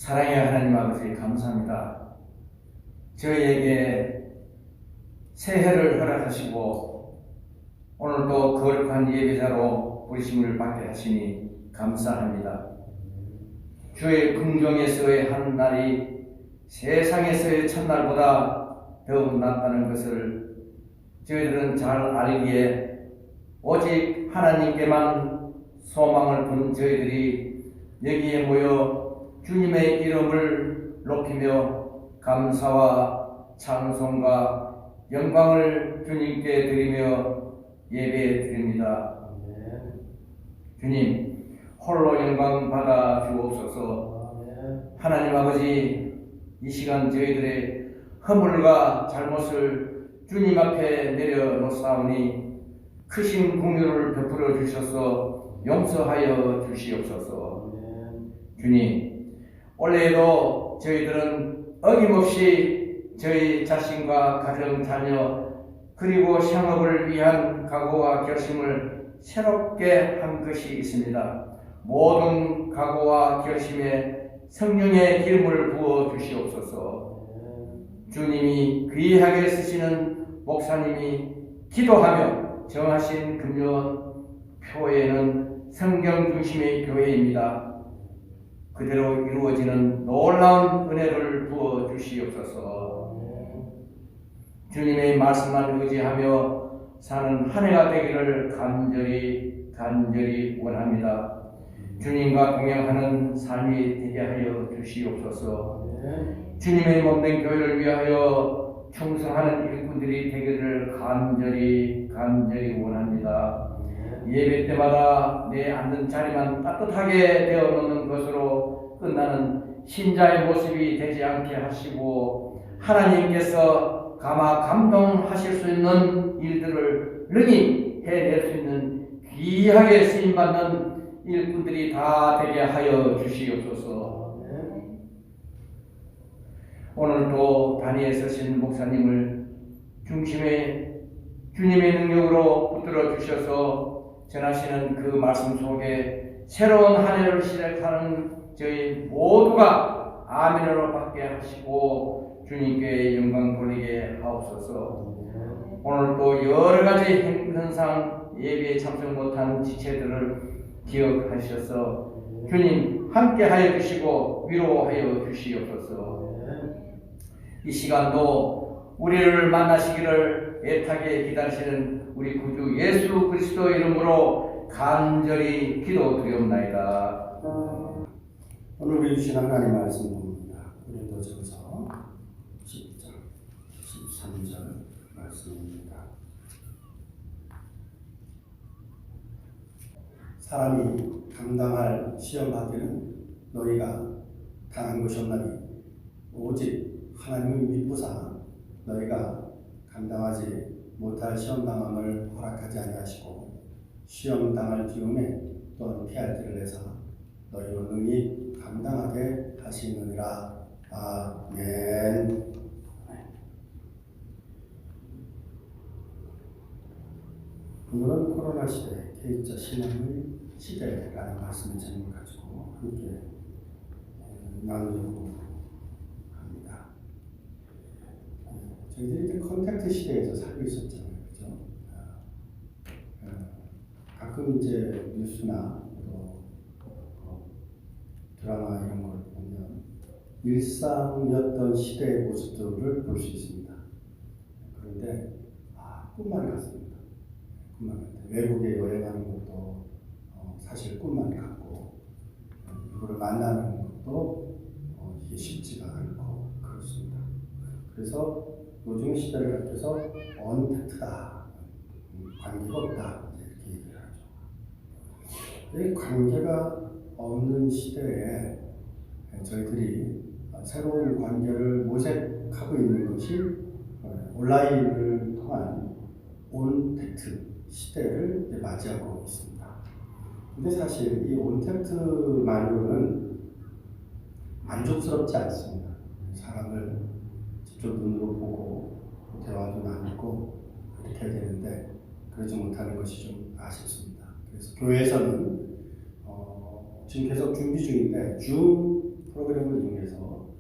사랑의 하나님 아버지 감사합니다. 저희에게 새해를 허락하시고 오늘도 거룩한 예배자로 부르심을 받게 하시니 감사합니다. 주의 긍정에서의 한 날이 세상에서의 첫날보다 더욱 낫다는 것을 저희들은 잘 알기에 오직 하나님께만 소망을 둔 저희들이 여기에 모여 주님의 이름을 높이며 감사와 찬송과 영광을 주님께 드리며 예배 드립니다. 주님 홀로 영광 받아 주옵소서. 하나님 아버지, 이 시간 저희들의 허물과 잘못을 주님 앞에 내려놓사오니 크신 긍휼을 베풀어 주셔서 용서하여 주시옵소서. 주님, 올해에도 저희들은 어김없이 저희 자신과 가정, 자녀 그리고 생업을 위한 각오와 결심을 새롭게 한 것이 있습니다. 모든 각오와 결심에 성령의 기름을 부어 주시옵소서. 주님이 귀하게 쓰시는 목사님이 기도하며 정하신 금요표에는 성경 중심의 교회입니다. 그대로 이루어지는 놀라운 은혜를 부어 주시옵소서. 주님의 말씀만 의지하며 사는 한 해가 되기를 간절히 원합니다. 주님과 동행하는 삶이 되게 하여 주시옵소서. 주님의 몸된 교회를 위하여 충성하는 일꾼들이 되기를 간절히 원합니다. 예배 때마다 내 앉는 자리만 따뜻하게 되어놓는 것으로 끝나는 신자의 모습이 되지 않게 하시고 하나님께서 감동하실 수 있는 일들을 능히 해낼 수 있는 귀하게 쓰임받는 일꾼들이 다 되게 하여 주시옵소서. 오늘도 단위에 서신 목사님을 중심에 주님의 능력으로 붙들어 주셔서 전하시는 그 말씀 속에 새로운 한 해를 시작하는 저희 모두가 아멘으로 받게 하시고 주님께 영광 돌리게 하옵소서. 오늘 또 여러 가지 행사상 예배에 참석 못한 지체들을 기억하셔서 주님 함께 하여 주시고 위로하여 주시옵소서. 이 시간도 우리를 만나시기를 애타게 기다리시는 우리 구주 예수 그리스도 이름으로 간절히 기도드리옵나이다. 오늘 우리 주신 하나님 말씀 봅니다. 고린도전서 10장 13절 말씀입니다. 사람이 감당할 시험 받기는 너희가 당한 것이 없나니 오직 하나님을 믿고사 너희가 감당하지 못할 시험 당함을 허락하지 아니하시고 시험 당할 기운에 또한 피할 길을 내사 너희로 능히 감당하게 하시느니라. 아멘. 오늘은 코로나 시대, 개인자 신앙의 시대라는 말씀을 제목 가지고 함께 나누려고 합니다. 저희들이 이제 컨택트 시대에서 살고 있었잖아요, 그죠? 가끔 이제 뉴스나 또 드라마 이런 걸 보면 일상이었던 시대의 모습들을 볼 수 있습니다. 그런데 꿈만 같습니다. 꿈만 같아요. 외국에 여행하는 것도 사실 꿈만 같고 누구를 만나는 것도 이게 쉽지가 않고 그렇습니다. 그래서 요즘 시대를 같아서 언택트다, 관계가 없다 이렇게 얘기를 하죠. 이 관계가 없는 시대에 저희들이 새로운 관계를 모색하고 있는 것이 온라인을 통한 온택트 시대를 맞이하고 있습니다. 근데 사실 이 온택트만으로는 만족스럽지 않습니다. 사람을 직접 눈으로 보고 대화도 나누고 이렇게 해야 되는데 그러지 못하는 것이 좀 아쉽습니다. 그래서 교회에서는 지금 계속 준비 중인데 줌 프로그램을 이용해서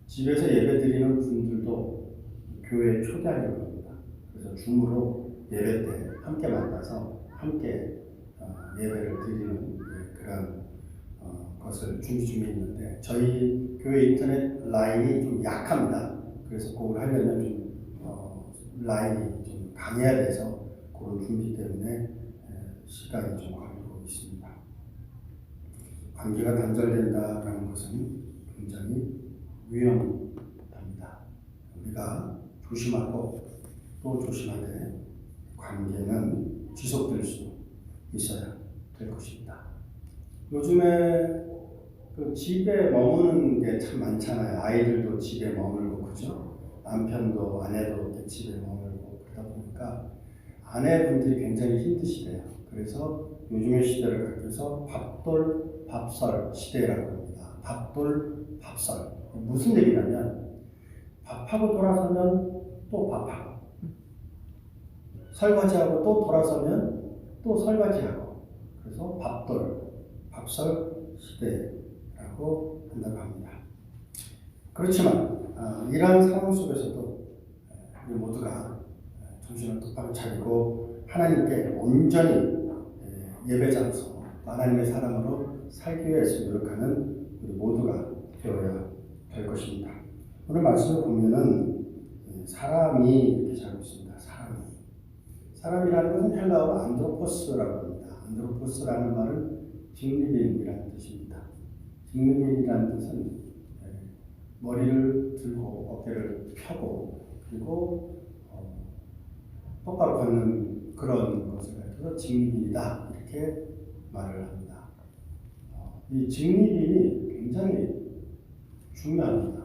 집에서 예배드리는 분들도 교회에 초대하려고 합니다. 그래서 줌으로 예배 때 함께 만나서 함께 예배를 드리는 그런 것을 준비 중에 있는데 저희 교회 인터넷 라인이 좀 약합니다. 그래서 그걸 하려면 좀 라인이 좀 강해야 돼서 그런 준비 때문에 시간이 좀 걸리고 있습니다. 관계가 단절된다라는 것은 굉장히 위험합니다. 우리가 조심하고 또 조심하되 관계는 지속될 수 있어야 될 것입니다. 요즘에 그 집에 머무는 게 참 많잖아요. 아이들도 집에 머물고 그죠? 남편도 아내도 집에 머물고 그러다 보니까 아내분들이 굉장히 힘드시대요. 그래서 요즘의 시대를 가리켜서 밥돌 밥설 시대라고 합니다. 밥돌 밥설. 무슨 얘기냐면 밥하고 돌아서면 또 밥하고 설거지하고 또 돌아서면 또 설거지하고 그래서 밥돌 밥설 시대라고 한다고 합니다. 그렇지만 이러한 상황 속에서도 우리 모두가 정신을 똑바로 차리고 하나님께 온전히 예배자로서 하나님의 사람으로 살기 위해서 노력하는 우리 모두가 되어야 될 것입니다. 오늘 말씀을 보면은 사람이 이렇게 잘 있습니다. 사람이라는 것은 헬라어로 안드로포스라고 합니다. 안드로포스라는 말은 직립인이라는 뜻입니다. 직립인이라는 뜻은 머리를 들고 어깨를 펴고 그리고 똑바로 걷는 그런 것을 가지고 직립인이다 이렇게 말을 합니다. 이 직립인이 굉장히 중요합니다.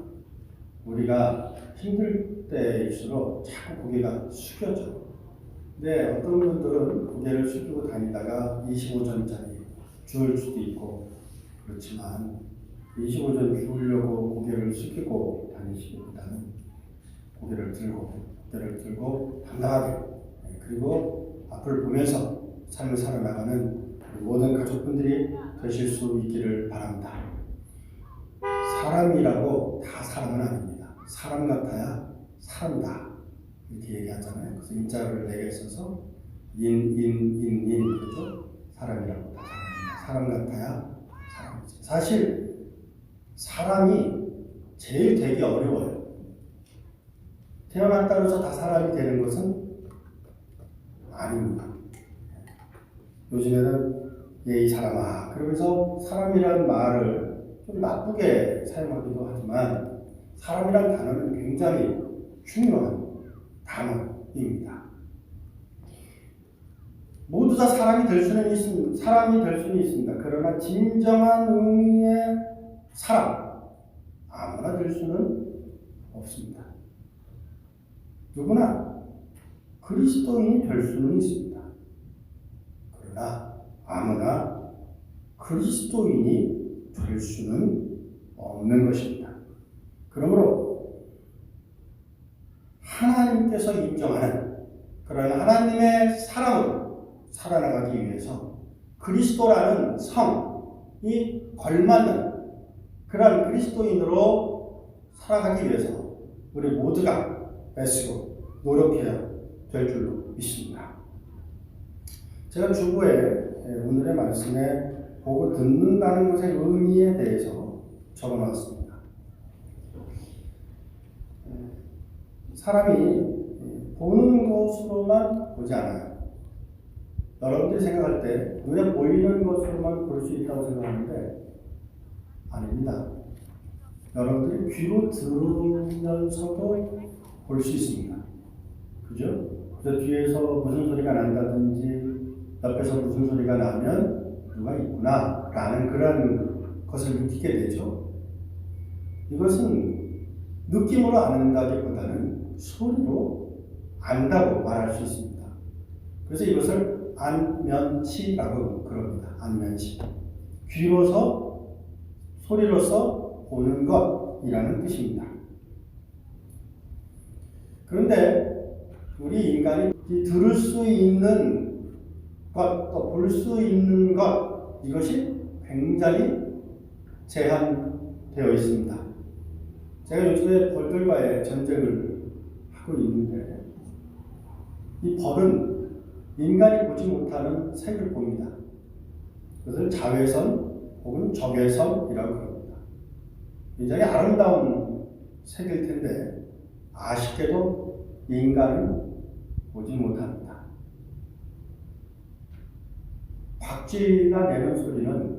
우리가 힘들 때일수록 자꾸 고개가 숙여져. 근데 어떤 분들은 고개를 숙이고 다니다가 25전짜리 주울 수도 있고 그렇지만 25전 주우려고 고개를 숙이고 다니시기보다는 고개를 들고 당당하게 그리고 앞을 보면서 삶을 살아나가는 모든 가족분들이 되실 수 있기를 바랍니다. 사람이라고 다 사람은 아닙니다. 사람 같아야 사람이다. 이렇게 얘기하잖아요. 그래서 인자를 내게 써서 그렇죠? 사람이라고 다 사람입니다. 사람 같아야 사람이지. 사실 사람이 제일 되기 어려워요. 태어났다고 해서 다 사람이 되는 것은 아닙니다. 요즘에는 이 사람아 그러면서 사람이라는 말을 좀 나쁘게 사용하기도 하지만 사람이라는 단어는 굉장히 중요한 단어입니다. 모두 다 사람이 될 수는 있습니다. 그러나 진정한 의미의 사람 아무나 될 수는 없습니다. 누구나 그리스도인이 될 수는 있습니다. 그러나 아무나 그리스도인이 될 수는 없는 것입니다. 그러므로 하나님께서 인정하는 그런 하나님의 사랑으로 살아나가기 위해서 그리스도라는 성이 걸맞는 그런 그리스도인으로 살아가기 위해서 우리 모두가 애쓰고 노력해야 될 줄로 믿습니다. 제가 주보에 오늘의 말씀에 보고 듣는다는 것의 의미에 대해서 적어놨습니다. 사람이 보는 것으로만 보지 않아요. 여러분들이 생각할 때 눈에 보이는 것으로만 볼 수 있다고 생각하는데 아닙니다. 여러분들이 귀로 들으면서도 볼 수 있습니다. 그죠? 그래서 뒤에서 무슨 소리가 난다든지 옆에서 무슨 소리가 나면 누가 있구나 라는 그런 것을 느끼게 되죠. 이것은 느낌으로 안다기보다는 소리로 안다고 말할 수 있습니다. 그래서 이것을 안면시라고 그럽니다. 안면시. 귀로서 소리로서 보는 것이라는 뜻입니다. 그런데 우리 인간이 들을 수 있는 것, 또 볼 수 있는 것 이것이 굉장히 제한되어 되어 있습니다. 제가 요즘에 벌들과의 전쟁을 하고 있는데 이 벌은 인간이 보지 못하는 색을 봅니다. 그것을 자외선 혹은 적외선이라고 합니다. 굉장히 아름다운 색일 텐데 아쉽게도 인간은 보지 못합니다. 박쥐가 내는 소리는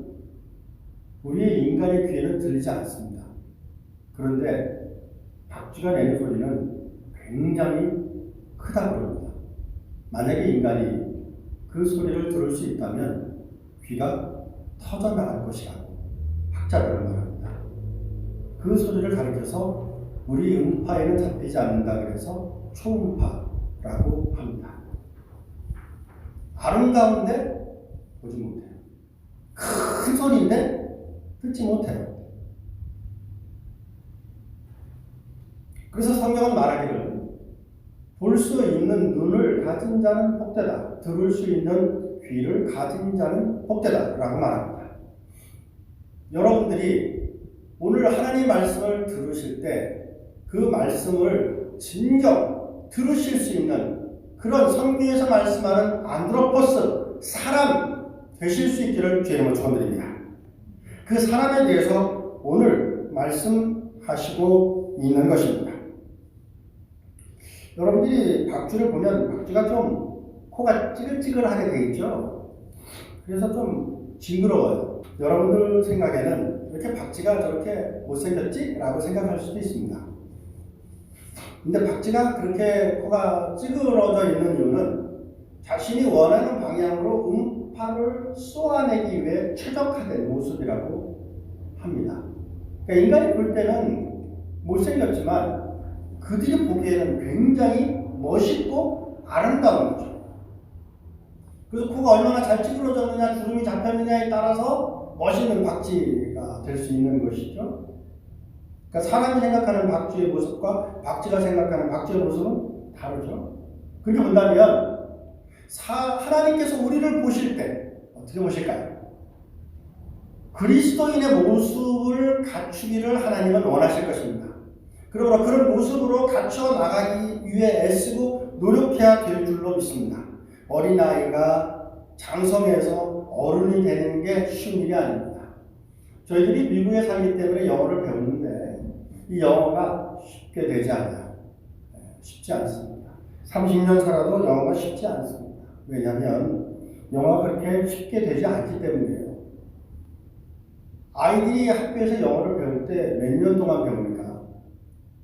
우리의 인간의 귀에는 들리지 않습니다. 그런데 박쥐가 내는 소리는 굉장히 크다고 합니다. 만약에 인간이 그 소리를 들을 수 있다면 귀가 터져나갈 것이라고 학자들은 말합니다. 그 소리를 가리켜서 우리 음파에는 잡히지 않는다 그래서 초음파라고 합니다. 아름다운데 보지 못해요. 큰 소리인데 듣지 못해요. 그래서 성경은 말하기를 볼 수 있는 눈을 가진 자는 복되다. 들을 수 있는 귀를 가진 자는 복되다. 라고 말합니다. 여러분들이 오늘 하나님 말씀을 들으실 때 그 말씀을 진정 들으실 수 있는 그런 성경에서 말씀하는 안드로포스, 사람 되실 수 있기를 주의 이름으로 축원드립니다. 그 사람에 대해서 오늘 말씀하시고 있는 것입니다. 여러분들이 박쥐를 보면 박쥐가 좀 코가 찌글찌글하게 되어 있죠. 그래서 좀 징그러워요. 여러분들 생각에는 왜 이렇게 박쥐가 저렇게 못생겼지? 라고 생각할 수도 있습니다. 근데 박쥐가 그렇게 코가 찌그러져 있는 이유는 자신이 원하는 방향으로 음파를 쏘아내기 위해 최적화된 모습이라고 합니다. 그러니까 인간이 볼 때는 못생겼지만 그들이 보기에는 굉장히 멋있고 아름다운 거죠. 그래서 코가 얼마나 잘 찌그러졌느냐, 주름이 잡혔느냐에 따라서 멋있는 박쥐가 될 수 있는 것이죠. 그러니까 사람이 생각하는 박쥐의 모습과 박쥐가 생각하는 박쥐의 모습은 다르죠. 그렇게 본다면 하나님께서 우리를 보실 때 어떻게 보실까요? 그리스도인의 모습을 갖추기를 하나님은 원하실 것입니다. 그러므로 그런 모습으로 갖춰 나가기 위해 애쓰고 노력해야 될 줄로 믿습니다. 어린아이가 장성해서 어른이 되는 게 쉬운 일이 아닙니다. 저희들이 미국에 살기 때문에 영어를 배우는데 이 영어가 쉽게 되지 않아요. 쉽지 않습니다. 30년 살아도 영어가 쉽지 않습니다. 왜냐하면 영어가 그렇게 쉽게 되지 않기 때문이에요. 아이들이 학교에서 영어를 배울 때 몇 년 동안 배웁니까?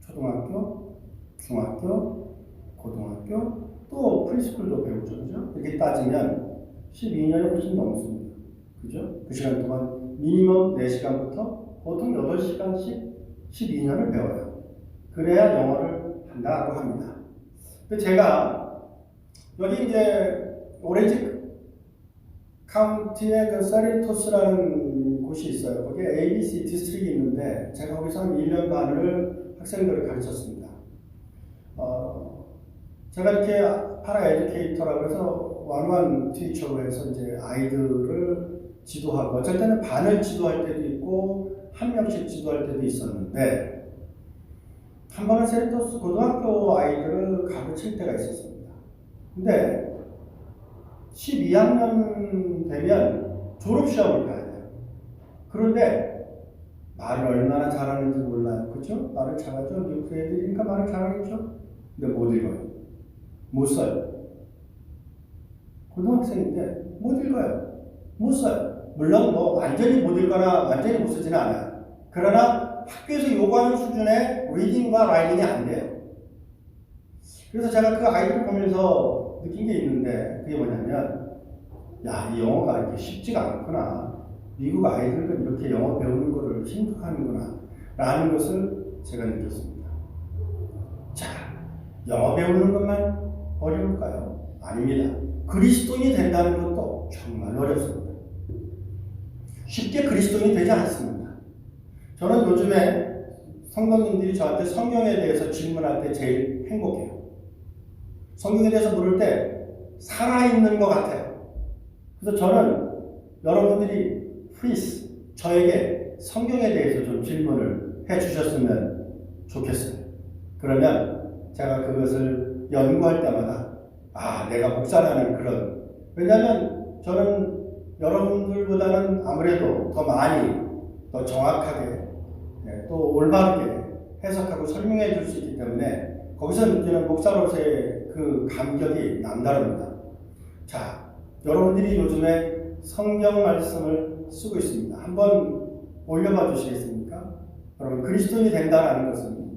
초등학교, 중학교, 고등학교, 또 프리스쿨도 배우죠. 그죠? 이렇게 따지면 12년이 훨씬 넘습니다. 그죠? 그 시간 동안 미니멈 4시간부터 보통 8시간씩 12년을 배워요. 그래야 영어를 한다고 합니다. 근데 제가 여기 이제 오렌지 카운티의 그 서리토스라는 곳이 있어요. 거기에 ABC 디스트릭이 있는데 제가 거기서 한 1년 반을 학생들을 가르쳤습니다. 제가 이렇게 파라 에듀케이터라고 해서 완완 티처로 해서 이제 아이들을 지도하고 어쩔 때는 반을 지도할 때도 있고 한 명씩 지도할 때도 있었는데 한 번은 세리토스 고등학교 아이들을 가르칠 때가 있었습니다. 근데 12학년 되면 졸업시험을 봐야 돼요. 그런데 말을 얼마나 잘하는지 몰라요. 그렇죠? 말을 잘하죠. 미국 애들이니까 말을 잘하겠죠. 근데 못 읽어요. 못 써요. 고등학생인데 못 읽어요. 못 써요. 물론 뭐 완전히 못 읽거나 완전히 못 쓰지는 않아요. 그러나 학교에서 요구하는 수준의 리딩과 라이팅이 안 돼요. 그래서 제가 그 아이들 보면서 느낀 게 있는데 그게 뭐냐면 야, 이 영어가 이렇게 쉽지가 않구나. 미국 아이들은 이렇게 영어 배우는 거를 힘들어하는구나 라는 것을 제가 느꼈습니다. 자, 영어 배우는 것만 어려울까요? 아닙니다. 그리스도인이 된다는 것도 정말 어렵습니다. 쉽게 그리스도인이 되지 않습니다. 저는 요즘에 성도님들이 저한테 성경에 대해서 질문할 때 제일 행복해요. 성경에 대해서 물을 때 살아있는 것 같아요. 그래서 저는 여러분들이 please 저에게 성경에 대해서 좀 질문을 주셨으면 좋겠어요. 그러면 제가 그것을 연구할 때마다 내가 목사라는 그런, 왜냐하면 저는 여러분들보다는 아무래도 더 많이, 더 정확하게, 또 올바르게 해석하고 설명해 줄 수 있기 때문에 거기서 느끼는 목사로서의 그 감격이 남다릅니다. 자, 여러분들이 요즘에 성경 말씀을 쓰고 있습니다. 한번 올려봐 주시겠습니까? 여러분, 그리스도인이 된다는 것은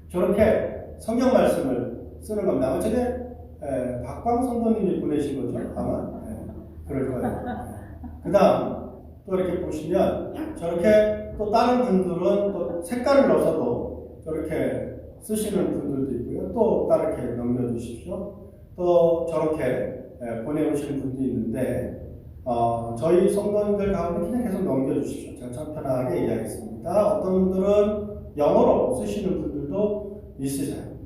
저렇게 성경 말씀을 쓰는 겁니다. 어쨌든 박광 선도님이 보내신 거죠? 아마 그럴 거예요. 그 다음 또 이렇게 보시면 저렇게 또 다른 분들은 또 색깔을 넣어서도 저렇게 쓰시는 분들도 있고요. 또 다르게 넘겨주십시오. 또 저렇게 보내오시는 분도 있는데 저희 성도님들 가운데 그냥 계속 넘겨주십시오. 제가 참 편하게 이야기했습니다. 어떤 분들은 영어로 쓰시는 분들도 있으세요.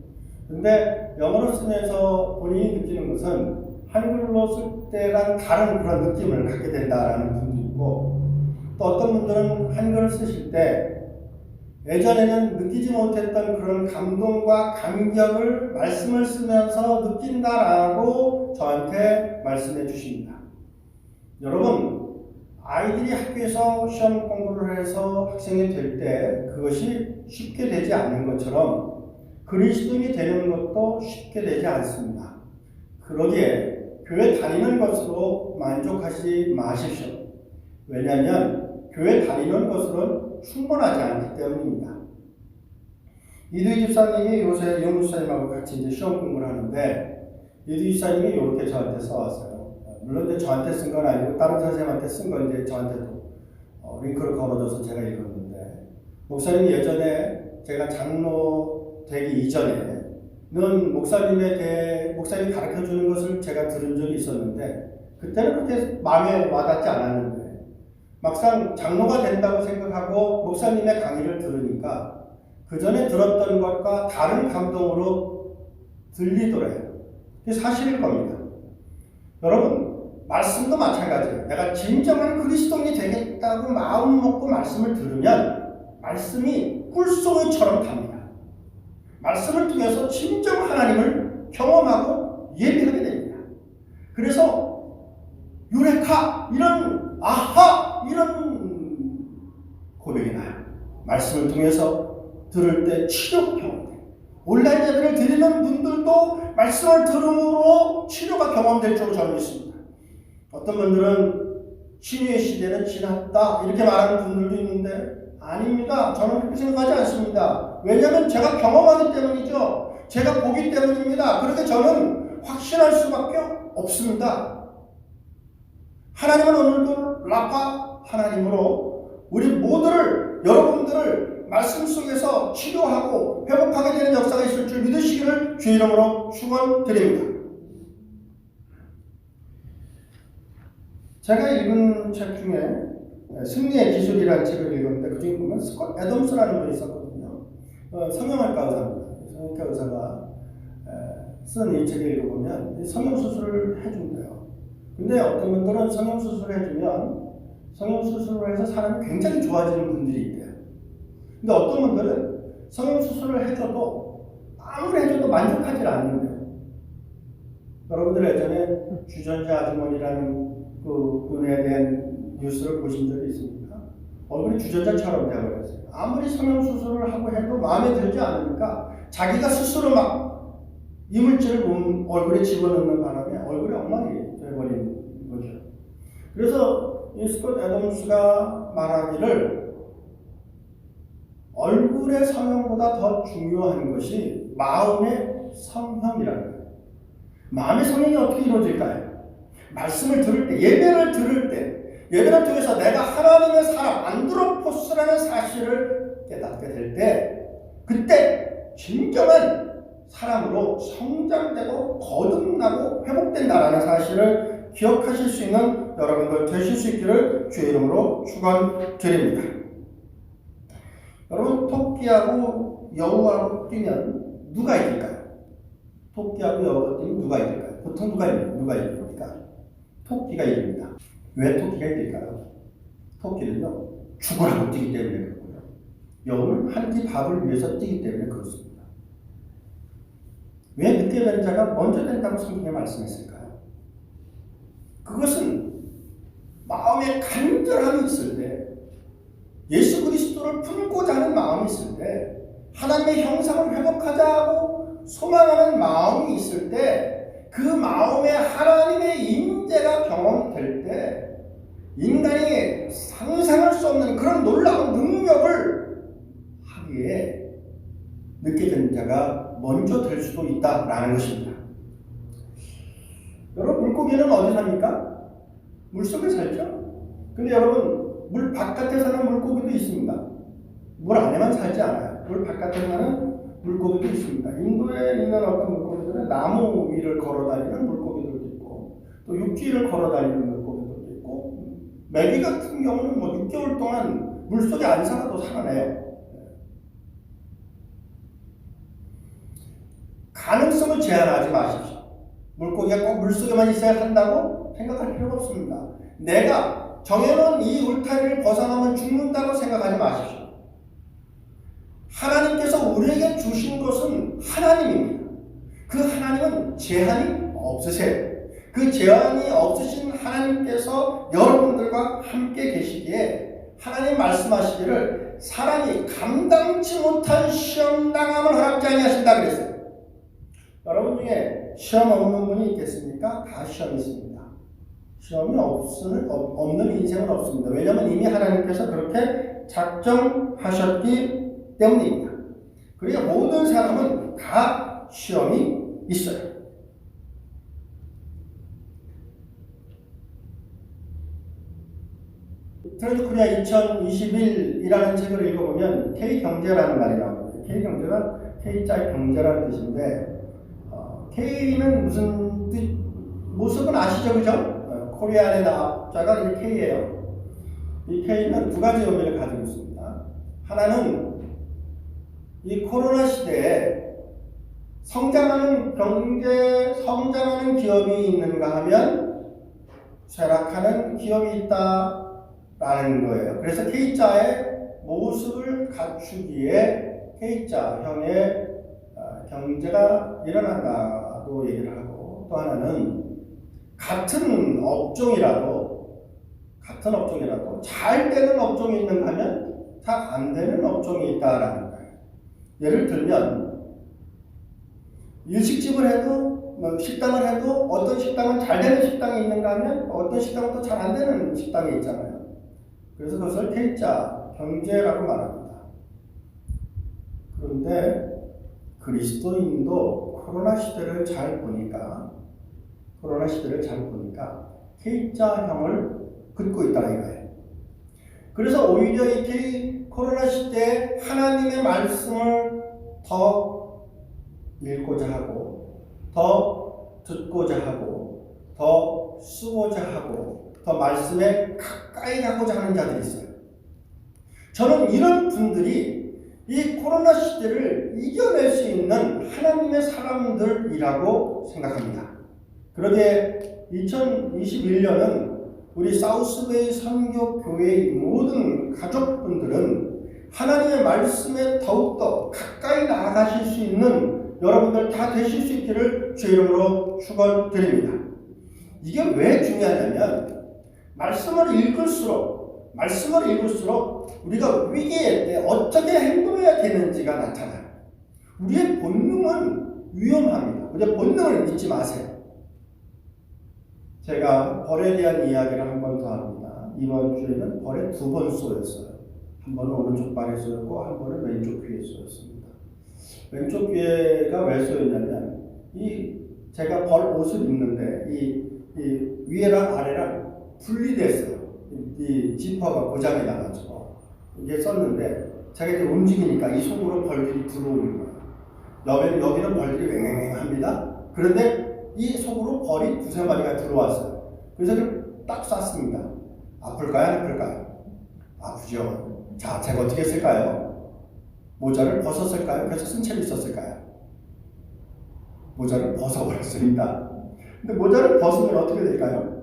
근데 영어로 쓰면서 본인이 느끼는 것은 한글로 쓸 때랑 다른 그런 느낌을 갖게 된다라는 분도 있고, 또 어떤 분들은 한글을 쓰실 때 예전에는 느끼지 못했던 그런 감동과 감격을 말씀을 쓰면서 느낀다라고 저한테 말씀해 주십니다. 여러분, 아이들이 학교에서 시험 공부를 해서 학생이 될 때 그것이 쉽게 되지 않는 것처럼 그리스도인이 되는 것도 쉽게 되지 않습니다. 그러기에 교회 다니는 것으로 만족하지 마십시오. 왜냐하면 교회 다니는 것으로는 충분하지 않기 때문입니다. 이두희 집사님이 요새 이용주 집사님하고 같이 이제 시험 공부를 하는데 이두희 집사님이 이렇게 저한테 써왔어요. 물론 이제 저한테 쓴 건 아니고 다른 선생님한테 쓴 건 이제 저한테도 링크를 걸어줘서 제가 읽었는데, 목사님이 예전에 제가 장로 되기 이전에는 목사님이 가르쳐 주는 것을 제가 들은 적이 있었는데 그때는 그렇게 마음에 와닿지 않았는데 막상 장로가 된다고 생각하고 목사님의 강의를 들으니까 그 전에 들었던 것과 다른 감동으로 들리더래요. 그게 사실일 겁니다. 여러분, 말씀도 마찬가지예요. 내가 진정한 그리스도인이 되겠다고 마음 먹고 말씀을 들으면 말씀이 꿀송이처럼 답니다. 말씀을 통해서 진정 하나님을 경험하고 예배하게 됩니다. 그래서 유레카, 이런 아하, 이런 고백이 나요. 말씀을 통해서 들을 때 치료가 경험돼요. 온라인 예배를 드리는 분들도 말씀을 들음으로 치료가 경험될 줄로 저는 믿습니다. 어떤 분들은 치유의 시대는 지났다 이렇게 말하는 분들도 있는데 아닙니다. 저는 그렇게 생각하지 않습니다. 왜냐하면 제가 경험하기 때문이죠. 제가 보기 때문입니다. 그렇게 저는 확신할 수밖에 없습니다. 하나님은 오늘도 라파 하나님으로 우리 모두를, 여러분들을 말씀 속에서 치료하고 회복하게 되는 역사가 있을 줄 믿으시기를 주의 이름으로 축원드립니다. 제가 읽은 책 중에 승리의 기술이라는 책을 읽었는데 그 중에 보면 스콧 애덤스라는 분이 있었거든요. 성형외과 의사입니다. 성형외과 의사가 쓴 이 책을 읽어보면 성형수술을 해준대요. 근데 어떤 분들은 성형수술을 해주면 성형수술을 해서 사람이 굉장히 좋아지는 분들이 있대요. 근데 어떤 분들은 성형수술을 해줘도 아무리 해줘도 만족하지 않는데요. 여러분들 예전에 주전자 아주머니라는 그 분에 대한 뉴스를 보신 적이 있습니까? 얼굴이 주전자처럼 되어버렸어요. 아무리 성형수술을 하고 해도 마음에 들지 않으니까 자기가 스스로 막 이물질을 얼굴에 집어넣는 바람에 얼굴이 엉망이 되어버린 거죠. 그래서 이 스콧 애덤스가 말하기를 얼굴의 성형보다 더 중요한 것이 마음의 성형이라는 거예요. 마음의 성형이 어떻게 이루어질까요? 말씀을 들을 때, 예배를 들을 때, 예배를 통해서 내가 하나님의 사람, 안드로포스라는 사실을 깨닫게 될 때, 그때 진정한 사람으로 성장되고 거듭나고 회복된다라는 사실을 기억하실 수 있는 여러분들 되실 수 있기를 주의 이름으로 축원드립니다. 여러분, 토끼하고 여우하고 뛰면 누가 이길까요? 토끼하고 여우가 뛰면 누가 이길까요? 보통 누가 이깁니까? 토끼가 이깁니다. 왜 토끼가 이길까요? 토끼는요, 죽으라고 뛰기 때문에 그렇고요. 여우는 한 끼 밥을 위해서 뛰기 때문에 그렇습니다. 왜 늦게 된 자가 먼저 된다고 성경에 말씀했을까요? 그것은 마음에 간절함이 있을 때, 예수 그리스도를 품고자 하는 마음이 있을 때, 하나님의 형상을 회복하자 하고 소망하는 마음이 있을 때, 그 마음에 하나님의 임재가 경험될 때 인간이 상상할 수 없는 그런 놀라운 능력을 하기에 늦게 된 자가 먼저 될 수도 있다라는 것입니다. 여러분, 물고기는 어디 삽니까? 물속에 살죠. 근데 여러분, 물 바깥에 사는 물고기도 있습니다. 물 안에만 살지 않아요. 물 바깥에 사는 물고기도 있습니다. 인도에 있는 어떤 물고기들은 나무 위를 걸어다니는 물고기들도 있고, 또 육지 위를 걸어다니는 물고기들도 있고, 메기 같은 경우는 6개월 동안 물속에 안 살아도 살아내요. 가능성을 제한하지 마십시오. 물고기가 꼭 물속에만 있어야 한다고 생각할 필요가 없습니다. 내가 정해놓은 이 울타리를 벗어나면 죽는다고 생각하지 마십시오. 하나님께서 우리에게 주신 것은 하나님입니다. 그 하나님은 제한이 없으세요. 그 제한이 없으신 하나님께서 여러분들과 함께 계시기에 하나님 말씀하시기를 사람이 감당치 못한 시험당함을 허락지 아니하신다 그랬어요. 여러분 중에 시험 없는 분이 있겠습니까? 다 시험이 있습니다. 시험이 없는 인생은 없습니다. 왜냐하면 이미 하나님께서 그렇게 작정하셨기 때문입니다. 그러니까 모든 사람은 다 시험이 있어요. 트렌드 코리아 2021이라는 책을 읽어보면 K경제라는 말이 나옵니다. K경제가 K자 경제라는 뜻인데, K는 무슨 뜻, 모습은 아시죠? 그죠? 코리안의 앞자가 이 K예요. 이 K는 두 가지 의미를 가지고 있습니다. 하나는 이 코로나 시대에 성장하는 기업이 있는가 하면 쇠락하는 기업이 있다라는 거예요. 그래서 K자의 모습을 갖추기에 K자형의 경제가 일어난다고 얘기를 하고, 또 하나는 같은 업종이라도 잘 되는 업종이 있는가 하면 잘 안 되는 업종이 있다라는 거예요. 예를 들면 일식집을 해도 식당을 해도 어떤 식당은 잘 되는 식당이 있는가 하면 어떤 식당은 또 잘 안 되는 식당이 있잖아요. 그래서 그것을 K자 경제라고 말합니다. 그런데 그리스도인도 코로나 시대를 잘 보니까 K자형을 긋고 있다 이거예요. 그래서 오히려 이 코로나 시대에 하나님의 말씀을 더 읽고자 하고, 더 듣고자 하고, 더 쓰고자 하고, 더 말씀에 가까이 가고자 하는 자들이 있어요. 저는 이런 분들이 이 코로나 시대를 이겨낼 수 있는 하나님의 사람들이라고 생각합니다. 그러기에 2021년은 우리 사우스베이 선교교회의 모든 가족분들은 하나님의 말씀에 더욱더 가까이 나아가실 수 있는 여러분들 다 되실 수 있기를 주 이름으로 축원드립니다. 이게 왜 중요하냐면 말씀을 읽을수록 우리가 위기에 때 어떻게 행동해야 되는지가 나타나요. 우리의 본능은 위험합니다. 우리의 본능을 잊지 마세요. 제가 벌에 대한 이야기를 한 번 더 합니다. 이번 주에는 벌에 2번 쏘였어요. 한 번은 오른쪽 발에 쏘였고 한 번은 왼쪽 귀에 쏘였습니다. 왼쪽 귀에가 왜 쏘였냐면 제가 벌 옷을 입는데 이 위에랑 아래랑 분리됐어요. 이 지퍼가 고장이 나가지고 이게 썼는데 제가 이제 움직이니까 이 속으로 벌들이 들어오는 거예요. 여기는 벌들이 왱왱합니다. 그런데 이 속으로 벌이 2-3마리가 들어왔어요. 그래서 딱 쐈습니다. 아플까요? 아프죠. 자, 제가 어떻게 했을까요? 모자를 벗었을까요? 그래서 쓴 채로 있었을까요? 모자를 벗어버렸습니다. 근데 모자를 벗으면 어떻게 될까요?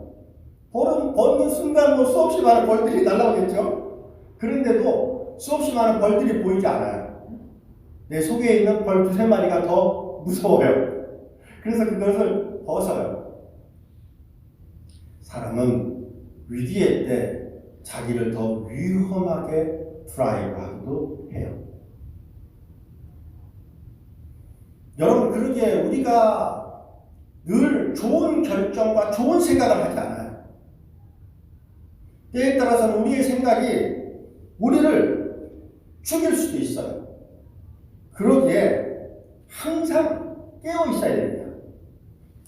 벗는 순간 수없이 많은 벌들이 날아오겠죠? 그런데도 수없이 많은 벌들이 보이지 않아요. 내 속에 있는 벌 두세 마리가 더 무서워요. 그래서 그것을 벗어요. 사람은 위기의 때 자기를 더 위험하게 드라이브하기도 해요. 여러분, 그러기에 우리가 늘 좋은 결정과 좋은 생각을 하지 않아요. 때에 따라서는 우리의 생각이 우리를 죽일 수도 있어요. 그러기에 항상 깨어 있어야 됩니다.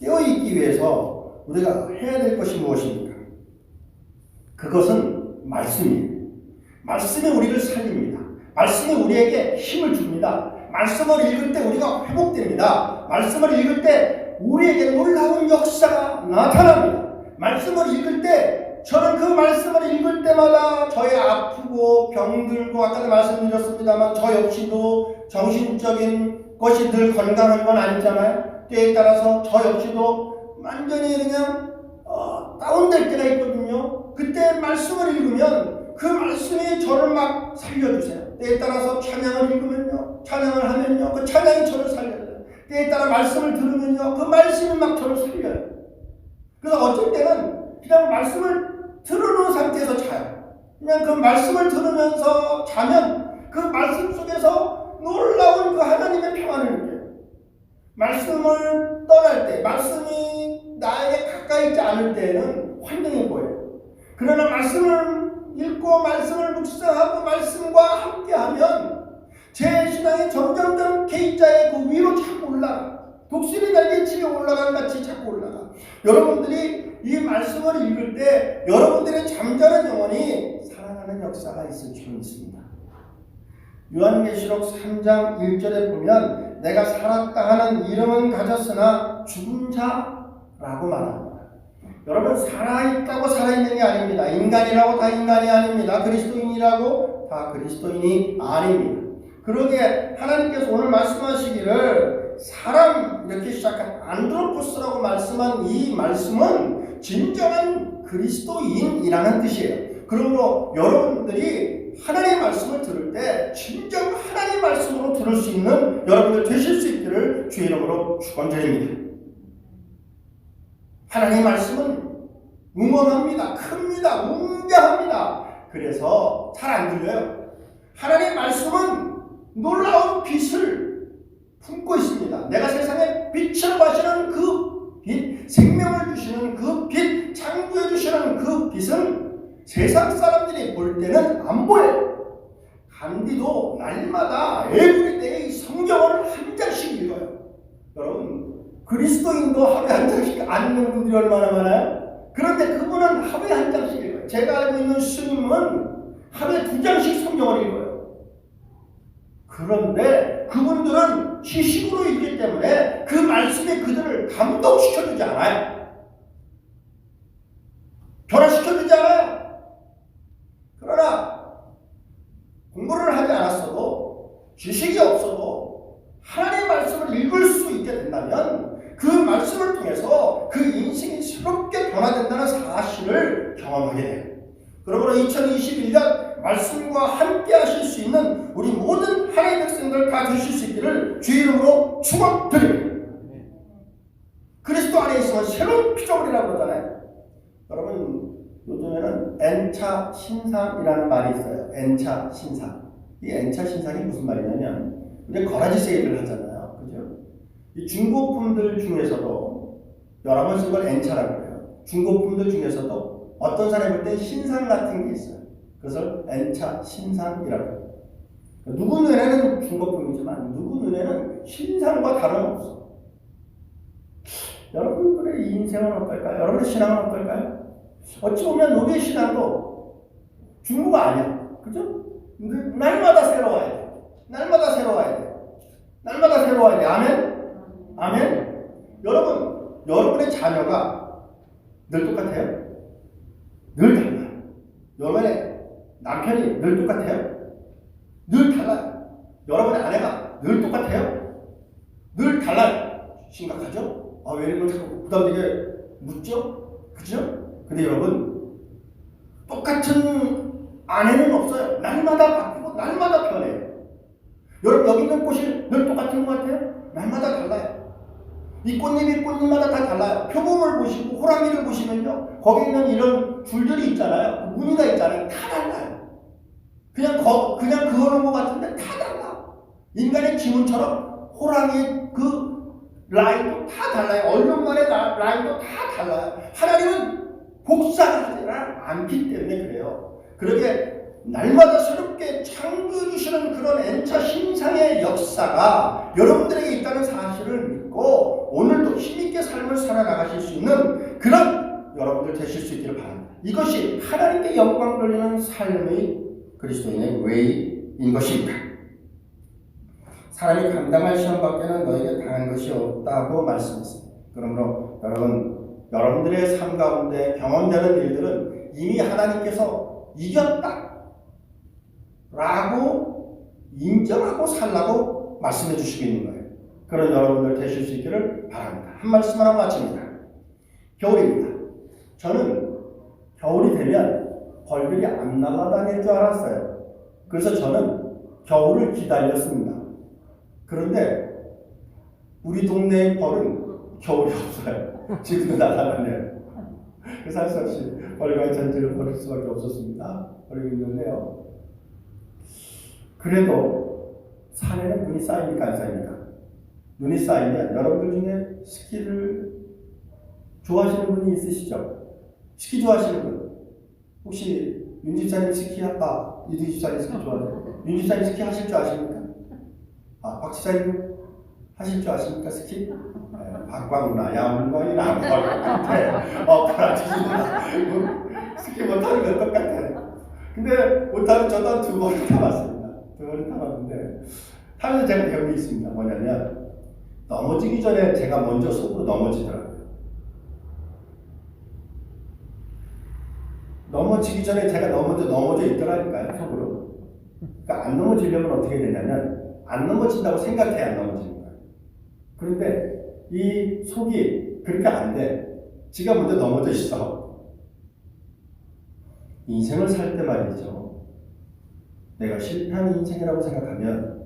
깨어 있기 위해서 우리가 해야 될 것이 무엇입니까? 그것은 말씀이에요. 말씀이 우리를 살립니다. 말씀이 우리에게 힘을 줍니다. 말씀을 읽을 때 우리가 회복됩니다. 말씀을 읽을 때 우리에게 놀라운 역사가 나타납니다. 말씀을 읽을 때 저는 그 말씀을 읽을 때마다 저의 아프고 병들고 아까도 말씀드렸습니다만 저 역시도 정신적인 것이 늘 건강한 건 아니잖아요. 때에 따라서 저 역시도 완전히 그냥 다운될 때가 있거든요. 그때 말씀을 읽으면 그 말씀이 저를 막 살려주세요. 때에 따라서 찬양을 읽으면요, 찬양을 하면요, 그 찬양이 저를 살려줘요. 때에 따라 말씀을 들으면요, 그 말씀이 막 저를 살려요. 그래서 어쩔 때는 그냥 말씀을 들어놓은 상태에서 자요. 그냥 그 말씀을 들으면서 자면 그 말씀 속에서 놀라운 그 하나님의 평안을 느껴요. 말씀을 떠날 때, 말씀이 나에게 가까이 있지 않을 때는 환경이 보여요. 그러나 말씀을 읽고 말씀을 묵상하고 말씀과 함께하면 제 신앙이 점점점 K자의 그 위로 자꾸 올라가. 독수리 날개 치에 올라간 같이 자꾸 올라가. 여러분들이 이 말씀을 읽을 때 여러분들의 잠자는 영혼이 살아나는 역사가 있을 줄 믿습니다. 요한계시록 3장 1절에 보면 내가 살았다 하는 이름은 가졌으나 죽은 자라고 말합니다. 여러분, 살아있다고 살아있는 게 아닙니다. 인간이라고 다 인간이 아닙니다. 그리스도인이라고 다 그리스도인이 아닙니다. 그러기에 하나님께서 오늘 말씀하시기를 사람 이렇게 시작한 안드로포스라고 말씀한 이 말씀은 진정한 그리스도인이라는 뜻이에요. 그러므로 여러분들이 하나님의 말씀을 들을 때 진정 하나님의 말씀으로 들을 수 있는 여러분들 되실 수 있기를 주의 이름으로 축원드립니다. 하나님의 말씀은 웅엄합니다. 큽니다. 웅장합니다. 그래서 잘 안 들려요. 하나님의 말씀은 놀라운 빛을 품고 있습니다. 내가 세상에 빛을 하시는 그 빛, 생명을 주시는 그 빛, 창조해 주시는 그 빛은 세상 사람들이 볼 때는 안 보여요. 간디도 날마다 에브리데이 성경을 한 장씩 읽어요. 여러분, 그리스도인도 하루에 한 장씩 안 읽는 분들이 얼마나 많아요? 그런데 그분은 하루에 한 장씩 읽어요. 제가 알고 있는 스님은 하루에 2장씩 성경을 읽어요. 그런데 그분들은 지식으로 읽기 때문에 그 말씀이 그들을 감동시켜주지 않아요. 변화시켜주지 않아요. 그러나 공부를 하지 않았어도 지식이 없어도 하나님의 말씀을 읽을 수 있게 된다면 그 말씀을 통해서 그 인생이 새롭게 변화된다는 사실을 경험하게 돼요. 그러므로 2021년 말씀과 함께 하실 수 있는 우리 모든 하나님의 백성들 다 되실 수 있기를 주의 이름으로 축원드립니다. 그리스도 안에 있으면 새로운 피조물이라고 그러잖아요. 여러분, 요즘에는 N차 신상이라는 말이 있어요. N차 신상. 이 N차 신상이 무슨 말이냐면 우리 거라지 세일을 하잖아요. 그죠? 이 중고품들 중에서도 여러 번 쓴 걸 N차라고 해요. 중고품들 중에서도 어떤 사람이 볼 때 신상 같은 게 있어요. 그것을 N차 신상이라고 해요. 누구 눈에는 중고품이지만 누구 눈에는 신상과 다름없어. 여러분들의 인생은 어떨까요? 여러분의 신앙은 어떨까요? 어찌 보면 우리의 신앙도 중고가 아니야. 그죠? 날마다 새로워야 돼. 날마다 새로워야 돼. 날마다 새로워야 돼. 아멘? 아멘? 여러분, 여러분의 자녀가 늘 똑같아요? 늘 달라요. 여러분의 남편이 늘 똑같아요? 늘 달라요. 여러분의 아내가 늘 똑같아요? 늘 달라요. 심각하죠? 왜 이런 걸 자꾸 부담되게 묻죠? 그죠? 근데 여러분, 똑같은 아내는 없어요. 날마다 바뀌고 달라고 날마다 변해요. 여러분 여기 있는 꽃이 늘 똑같은 것 같아요? 날마다 달라요. 이 꽃잎이 꽃잎마다 다 달라요. 표범을 보시고 호랑이를 보시면요, 거기 있는 이런 줄들이 있잖아요. 무늬가 있잖아요. 다 달라요. 그냥 그거는 것 같은데 다 달라. 인간의 지문처럼 호랑이의 그 라인도 다 달라요. 얼룩말의 라인도 다 달라요. 하나님은 복사를 하지 않기 때문에 그래요. 그렇게 날마다 새롭게 창조해주시는 그런 N차 신상의 역사가 여러분들에게 있다는 사실을 믿고 오늘도 힘있게 삶을 살아나가실 수 있는 그런 여러분들 되실 수 있기를 바랍니다. 이것이 하나님께 영광 돌리는 삶의 그리스도인의 웨이인 것입니다. 사람이 감당할 시험밖에는 너에게 당한 것이 없다고 말씀했습니다. 그러므로 여러분들의 삶 가운데 경험되는 일들은 이미 하나님께서 이겼다 라고 인정하고 살라고 말씀해 주시고 있는 거예요. 그런 여러분들 되실 수 있기를 바랍니다. 한 말씀 하나 마칩니다. 겨울입니다. 저는 겨울이 되면 벌들이 안 날아다닐 줄 알았어요. 그래서 저는 겨울을 기다렸습니다. 그런데 우리 동네의 벌은 겨울이 없어요. 지금도 날아다녀요. 그래서 할 수 없이 벌과의 전쟁을 벌일 수밖에 없었습니다. 벌이고 있는데요. 그래도 산에는 눈이 쌓입니까 안 쌓입니까? 눈이 쌓이면 여러분들 중에 스키를 좋아하시는 분이 있으시죠? 스키 좋아하시는 분? 혹시 윤 집사님 스키 아빠 이두 집사님 스키 좋아하세요? 윤 집사님 스키 하실 줄 아십니까? 박 집사님 하실 줄 아십니까 스키? 네, 박광우나 야문광이나 파라치즈나 스키 못하는 건 똑같아요. 근데 못하면 저도 한 2번을 타봤습니다. 2번을 타봤는데 타면서 제가 배운 게 있습니다. 뭐냐면 넘어지기 전에 제가 먼저 속으로 넘어지더라고요. 넘어지기 전에 제가 넘어져 있더라니까요, 속으로. 그러니까 안 넘어지려면 어떻게 되냐면 안 넘어진다고 생각해야 안 넘어지는 거예요. 그런데 이 속이 그렇게 안 돼. 지가 먼저 넘어져 있어. 인생을 살 때 말이죠. 내가 실패한 인생이라고 생각하면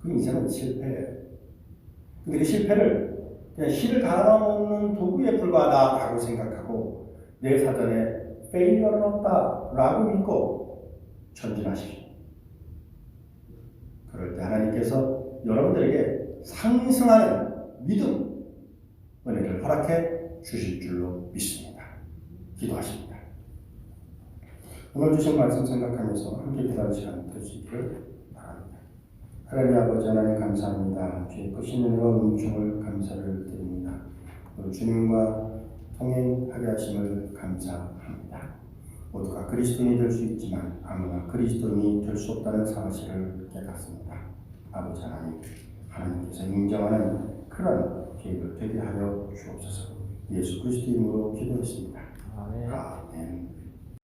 그 인생은 실패예요. 근데 그 실패를 그냥 실을 갈아먹는 도구에 불과하다라고 생각하고 내 사전에 페일리어는 없다라고 믿고 전진하십시오. 그럴 때 하나님께서 여러분들에게 상승하는 믿음, 은혜를 허락해 주실 줄로 믿습니다. 기도하십니다. 오늘 주신 말씀 생각하면서 함께 기도하는 시간 될 수 있기를 바랍니다. 하나님 아버지 하나님 감사합니다. 주의 크신 은혜와 은총을 감사를 드립니다. 주님과 통행하게 하심을 감사합니다. 모두가 그리스도인이 될 수 있지만 아무나 그리스도인이 될 수 없다는 사실을 깨닫습니다. 아버지 하나님, 하나님께서 인정하는 그런 계획을 되게 하여 주옵소서. 예수 그리스도 이름으로 기도했습니다. 아멘.